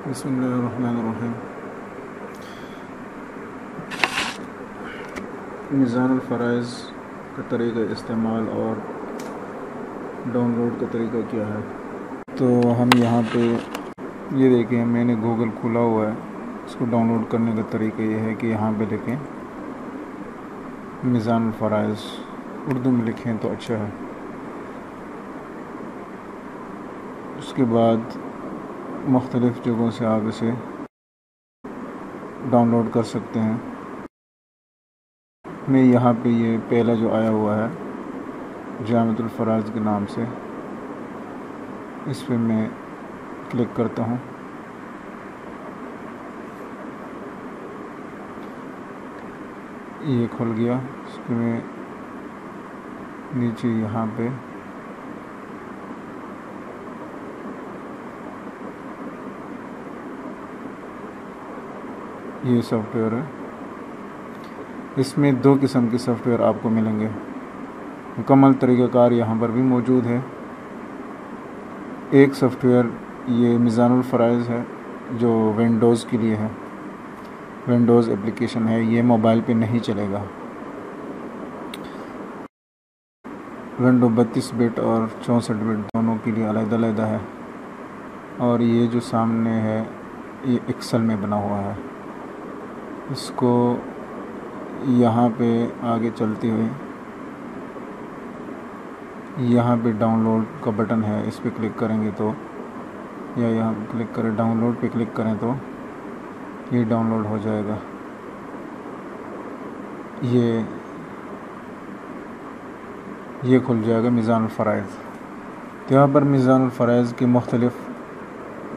بسم اللہ الرحمن الرحیم۔ میزان الفرائض کا طریقہ استعمال اور ڈاؤن لوڈ کا طریقہ کیا ہے؟ تو ہم یہاں پہ یہ دیکھیں، میں نے گوگل کھولا ہوا ہے۔ اس کو ڈاؤن لوڈ کرنے کا طریقہ یہ ہے کہ یہاں پہ لکھیں میزان الفرائض، اردو میں لکھیں تو اچھا ہے۔ اس کے بعد مختلف جگہوں سے آپ اسے ڈاؤن لوڈ کر سکتے ہیں۔ میں یہاں پہ یہ پہلا جو آیا ہوا ہے جامعۃ الفرائض کے نام سے، اس پہ میں کلک کرتا ہوں۔ یہ کھل گیا۔ اس کے میں نیچے یہاں پہ یہ سافٹ ویئر ہے۔ اس میں 2 قسم کے سافٹ ویئر آپ کو ملیں گے۔ مکمل طریقہ کار یہاں پر بھی موجود ہے۔ ایک سافٹ ویئر یہ میزان الفرائض ہے جو ونڈوز کے لیے ہے، ونڈوز اپلیکیشن ہے، یہ موبائل پہ نہیں چلے گا۔ ونڈو 32 بٹ اور 64 بٹ دونوں کے لیے علیحدہ علیحدہ ہے۔ اور یہ جو سامنے ہے یہ ایکسل میں بنا ہوا ہے۔ اس کو یہاں پہ آگے چلتے ہوئے یہاں پہ ڈاؤن لوڈ کا بٹن ہے، اس پہ کلک کریں گے تو، یا یہاں پہ کلک کریں، ڈاؤن لوڈ پہ کلک کریں تو یہ ڈاؤن لوڈ ہو جائے گا۔ یہ کھل جائے گا میزان الفرائض۔ تو یہاں پر میزان الفرائض کے مختلف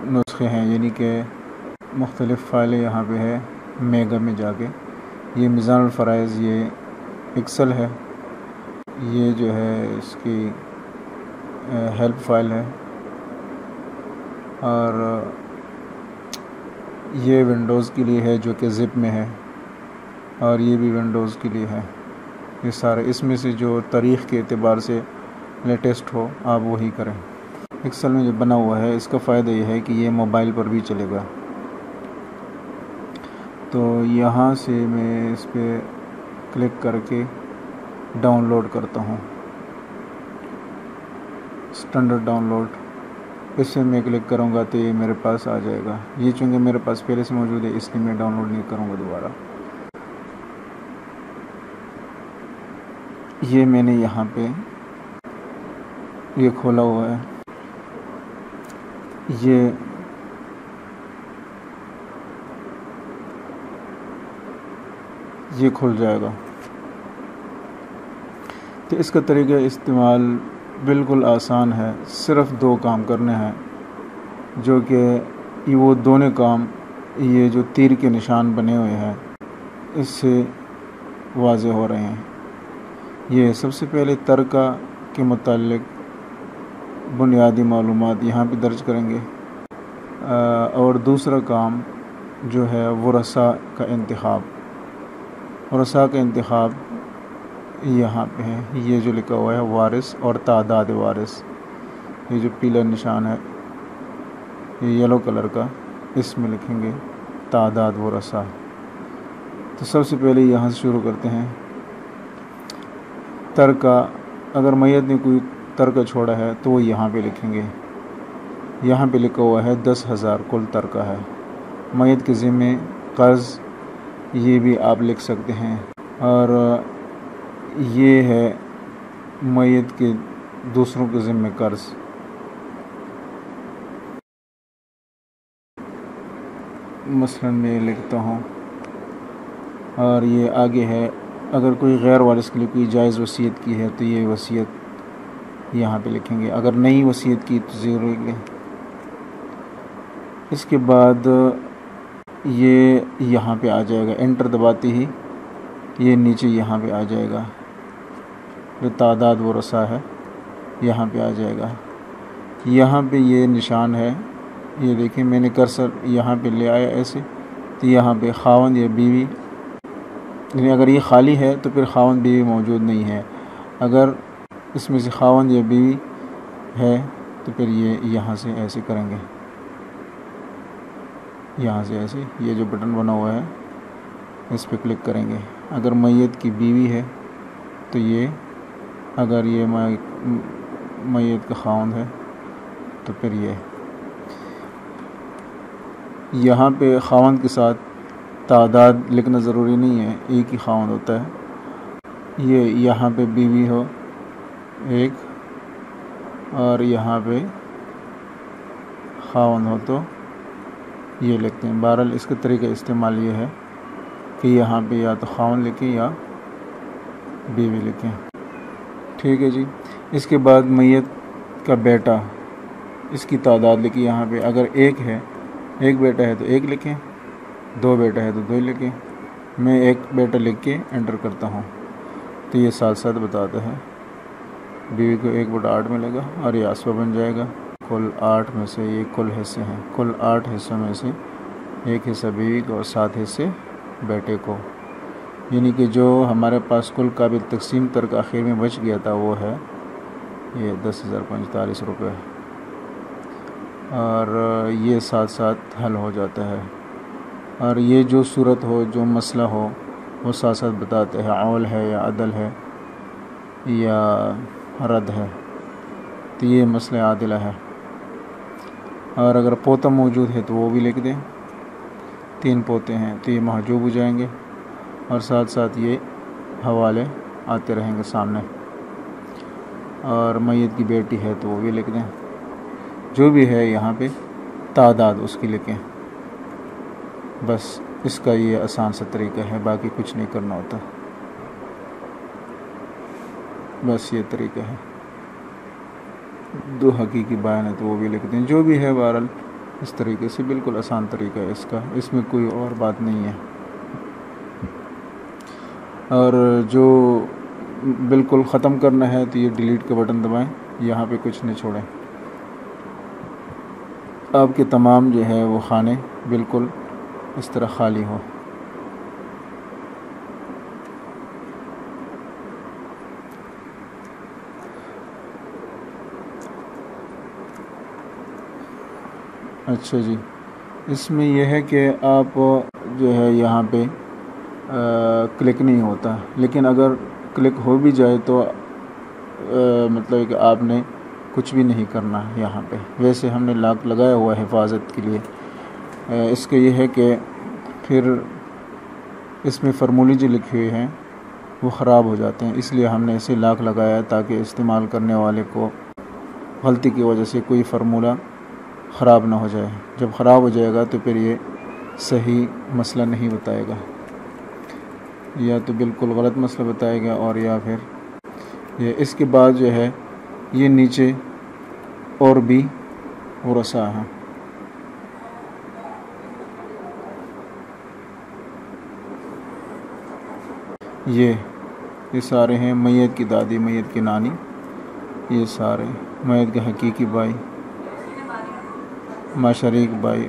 نسخے ہیں، یعنی کہ مختلف فائلیں یہاں پہ ہے میگا میں جا کے۔ یہ میزان الفرائض یہ ایکسل ہے، یہ جو ہے اس کی ہیلپ فائل ہے، اور یہ ونڈوز کے لیے ہے جو کہ زپ میں ہے، اور یہ بھی ونڈوز کے لیے ہے۔ یہ سارے اس میں سے جو تاریخ کے اعتبار سے لیٹسٹ ہو آپ وہی کریں۔ ایکسل میں جو بنا ہوا ہے اس کا فائدہ یہ ہے کہ یہ موبائل پر بھی چلے گا۔ تو یہاں سے میں اس پہ کلک کر کے ڈاؤن لوڈ کرتا ہوں، اسٹینڈرڈ ڈاؤن لوڈ۔ اس سے میں کلک کروں گا تو یہ میرے پاس آ جائے گا۔ یہ چونکہ میرے پاس پہلے سے موجود ہے اس لیے میں ڈاؤن لوڈ نہیں کروں گا دوبارہ۔ یہ میں نے یہاں پہ یہ کھولا ہوا ہے، یہ کھل جائے گا۔ تو اس کا طریقہ استعمال بالکل آسان ہے، صرف 2 کام کرنے ہیں، جو کہ وہ دونوں کام یہ جو تیر کے نشان بنے ہوئے ہیں اس سے واضح ہو رہے ہیں۔ یہ سب سے پہلے ترکہ کے متعلق بنیادی معلومات یہاں پہ درج کریں گے، اور دوسرا کام جو ہے ورثاء کا انتخاب۔ ورثاء کا انتخاب یہاں پہ ہے، یہ جو لکھا ہوا ہے وارث اور تعداد وارث، یہ جو پیلا نشان ہے یہ یلو کلر کا، اس میں لکھیں گے تعداد ورثاء۔ تو سب سے پہلے یہاں سے شروع کرتے ہیں۔ ترکہ، اگر میت نے کوئی ترکہ چھوڑا ہے تو وہ یہاں پہ لکھیں گے۔ یہاں پہ لکھا ہوا ہے 10,000 کل ترکہ ہے۔ میت کے ذمے قرض، یہ بھی آپ لکھ سکتے ہیں، اور یہ ہے میت کے دوسروں کے ذمے قرض۔ مثلا میں لکھتا ہوں، اور یہ آگے ہے اگر کوئی غیر وارث کے لیے کوئی جائز وصیت کی ہے تو یہ وصیت یہاں پہ لکھیں گے، اگر نہیں وصیت کی تو 0 لکھ لیں۔ اس کے بعد یہ یہاں پہ آ جائے گا، انٹر دباتے ہی یہ نیچے یہاں پہ آ جائے گا، جو تعداد ورثاء ہے یہاں پہ آ جائے گا۔ یہاں پہ یہ نشان ہے، یہ دیکھیں میں نے کرسر یہاں پہ لے آیا ایسے، تو یہاں پہ خاوند یا بیوی، یعنی اگر یہ خالی ہے تو پھر خاوند بیوی موجود نہیں ہے، اگر اس میں سے خاوند یا بیوی ہے تو پھر یہ یہاں سے ایسے کریں گے۔ یہاں سے ایسے یہ جو بٹن بنا ہوا ہے اس پہ کلک کریں گے. اگر میت کی بیوی ہے تو یہ، اگر یہ میت کا خاوند ہے تو پھر یہ. یہاں پہ خاوند کے ساتھ تعداد لکھنا ضروری نہیں ہے، ایک ہی خاوند ہوتا ہے. یہ یہاں پہ بیوی ہو ایک اور یہاں پہ خاوند ہو تو یہ لکھتے ہیں. بہرحال اس کا طریقہ استعمال یہ ہے کہ یہاں پہ یا تو خاوند لکھیں یا بیوی لکھیں. ٹھیک ہے جی. اس کے بعد میت کا بیٹا، اس کی تعداد لکھی یہاں پہ. اگر ایک ہے، ایک بیٹا ہے تو ایک لکھیں، دو بیٹا ہے تو دو لکھیں. میں ایک بیٹا لکھ کے انٹر کرتا ہوں تو یہ ساتھ ساتھ بتاتا ہے. بیوی کو 1/8 ملے گا اور یہ اسبہ بن جائے گا. کل 8 میں سے یہ کل حصے ہیں، کل 8 حصوں میں سے ایک حصہ بیوی کو اور 7 حصے بیٹے کو. یعنی کہ جو ہمارے پاس کل قابل تقسیم تک آخر میں بچ گیا تھا وہ ہے یہ 10,045 روپے. اور یہ ساتھ ساتھ حل ہو جاتا ہے. اور یہ جو صورت ہو، جو مسئلہ ہو، وہ ساتھ ساتھ بتاتے ہیں عول ہے یا عدل ہے یا رد ہے. تو یہ مسئلہ عادلہ ہے. اور اگر پوتا موجود ہے تو وہ بھی لکھ دیں. 3 پوتے ہیں تو یہ محجوب ہو جائیں گے اور ساتھ ساتھ یہ حوالے آتے رہیں گے سامنے. اور میت کی بیٹی ہے تو وہ بھی لکھ دیں. جو بھی ہے یہاں پہ تعداد اس کی لکھیں. بس اس کا یہ آسان سا طریقہ ہے، باقی کچھ نہیں کرنا ہوتا. بس یہ طریقہ ہے. 2 حقیقی بیان ہے تو وہ بھی لکھ دیں. جو بھی ہے بہرحال اس طریقے سے بالکل آسان طریقہ ہے اس کا، اس میں کوئی اور بات نہیں ہے. اور جو بالکل ختم کرنا ہے تو یہ ڈیلیٹ کا بٹن دبائیں، یہاں پہ کچھ نہیں چھوڑیں. آپ کے تمام جو ہے وہ خانے بالکل اس طرح خالی ہو. اچھا جی. اس میں یہ ہے کہ آپ جو ہے یہاں پہ کلک نہیں ہوتا، لیکن اگر کلک ہو بھی جائے تو مطلب کہ آپ نے کچھ بھی نہیں کرنا ہے یہاں پہ. ویسے ہم نے لاک لگایا ہوا ہے حفاظت کے لیے. اس کا یہ ہے کہ پھر اس میں فرمولے جو لکھے ہوئے ہیں وہ خراب ہو جاتے ہیں، اس لیے ہم نے اسے لاک لگایا تاکہ استعمال کرنے والے کو غلطی کی وجہ سے کوئی فرمولہ خراب نہ ہو جائے. جب خراب ہو جائے گا تو پھر یہ صحیح مسئلہ نہیں بتائے گا، یا تو بالکل غلط مسئلہ بتائے گا، اور یا پھر یہ. اس کے بعد جو ہے یہ نیچے اور بھی ورثاء ہیں. یہ سارے ہیں میت کی دادی، میت کی نانی، یہ سارے میت کے حقیقی بھائی، ماشریک بھائی،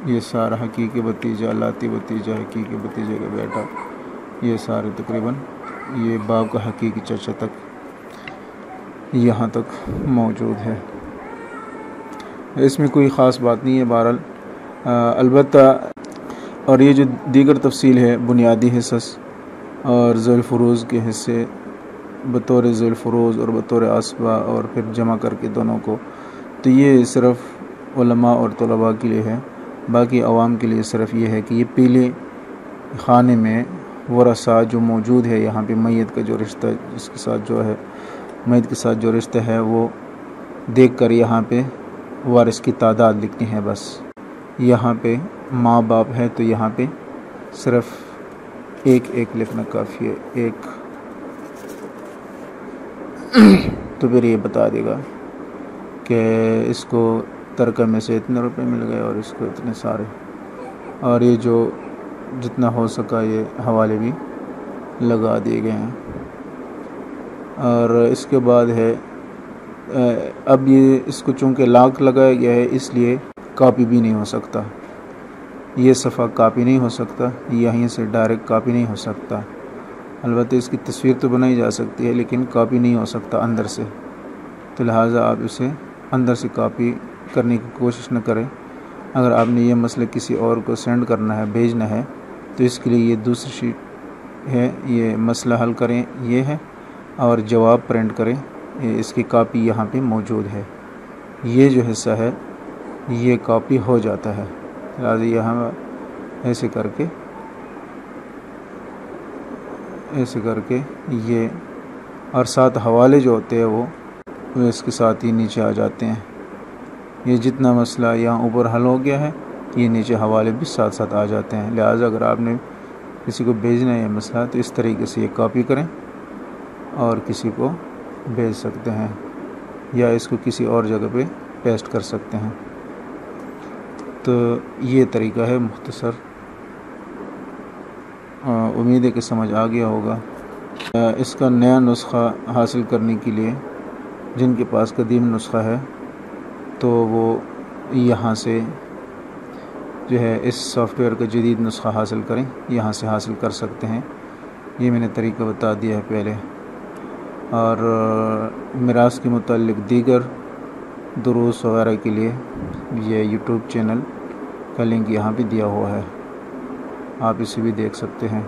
یہ سارا حقیقی بھتیجا، لاتی بھتیجا، حقیقی بھتیجے کا بیٹا، یہ سارے تقریباً یہ باپ کا حقیقی چچا تک یہاں تک موجود ہے. اس میں کوئی خاص بات نہیں ہے بہرحال. البتہ اور یہ جو دیگر تفصیل ہے، بنیادی حصص اور ذوی الفروض کے حصے بطور ذوی الفروض اور بطور اسبہ اور پھر جمع کر کے دونوں کو، تو یہ صرف علماء اور طلباء کے لیے ہے. باقی عوام کے لیے صرف یہ ہے کہ یہ پہلے خانے میں ورثاء جو موجود ہے، یہاں پہ میت کا جو رشتہ جس کے ساتھ جو ہے میت کے ساتھ جو رشتہ ہے وہ دیکھ کر یہاں پہ وارث کی تعداد لکھنی ہے. بس یہاں پہ ماں باپ ہے تو یہاں پہ صرف ایک لکھنا کافی ہے. ایک تو پھر یہ بتا دے گا کہ اس کو ترکہ میں سے اتنے روپے مل گئے اور اس کو اتنے سارے، اور یہ جو جتنا ہو سکا یہ حوالے بھی لگا دیے گئے ہیں. اور اس کے بعد ہے اب یہ اس کو چونکہ لاک لگایا گیا ہے اس لیے کاپی بھی نہیں ہو سکتا. یہ صفحہ کاپی نہیں ہو سکتا، یہیں سے ڈائریکٹ کاپی نہیں ہو سکتا. البتہ اس کی تصویر تو بنائی جا سکتی ہے لیکن کاپی نہیں ہو سکتا اندر سے. تو لہٰذا آپ اسے اندر سے کاپی کرنے کی کوشش نہ کریں، اگر آپ نے یہ مسئلہ کسی اور کو سینڈ کرنا ہے، بھیجنا ہے، تو اس کے لیے یہ دوسری شیٹ ہے، یہ مسئلہ حل کریں، یہ ہے، اور جواب پرنٹ کریں، اس کی کاپی یہاں پہ موجود ہے۔ یہ جو حصہ ہے یہ کاپی ہو جاتا ہے، لہٰذا یہاں ایسے کر کے یہ، اور ساتھ حوالے جو ہوتے ہیں وہ اس کے ساتھ ہی نیچے آ جاتے ہیں۔ یہ جتنا مسئلہ یہاں اوپر حل ہو گیا ہے، یہ نیچے حوالے بھی ساتھ ساتھ آ جاتے ہیں۔ لہٰذا اگر آپ نے کسی کو بھیجنا ہے یہ مسئلہ، تو اس طریقے سے یہ کاپی کریں اور کسی کو بھیج سکتے ہیں، یا اس کو کسی اور جگہ پہ پیسٹ کر سکتے ہیں۔ تو یہ طریقہ ہے مختصر، امید ہے کہ سمجھ آ گیا ہوگا۔ اس کا نیا نسخہ حاصل کرنے کے لیے جن کے پاس قدیم نسخہ ہے تو وہ یہاں سے جو ہے اس سافٹ ویئر کا جدید نسخہ حاصل کریں، یہاں سے حاصل کر سکتے ہیں۔ یہ میں نے طریقہ بتا دیا ہے پہلے۔ اور میراث کے متعلق دیگر دروس وغیرہ کے لیے یہ یوٹیوب چینل کا لنک یہاں پہ دیا ہوا ہے، آپ اسے بھی دیکھ سکتے ہیں۔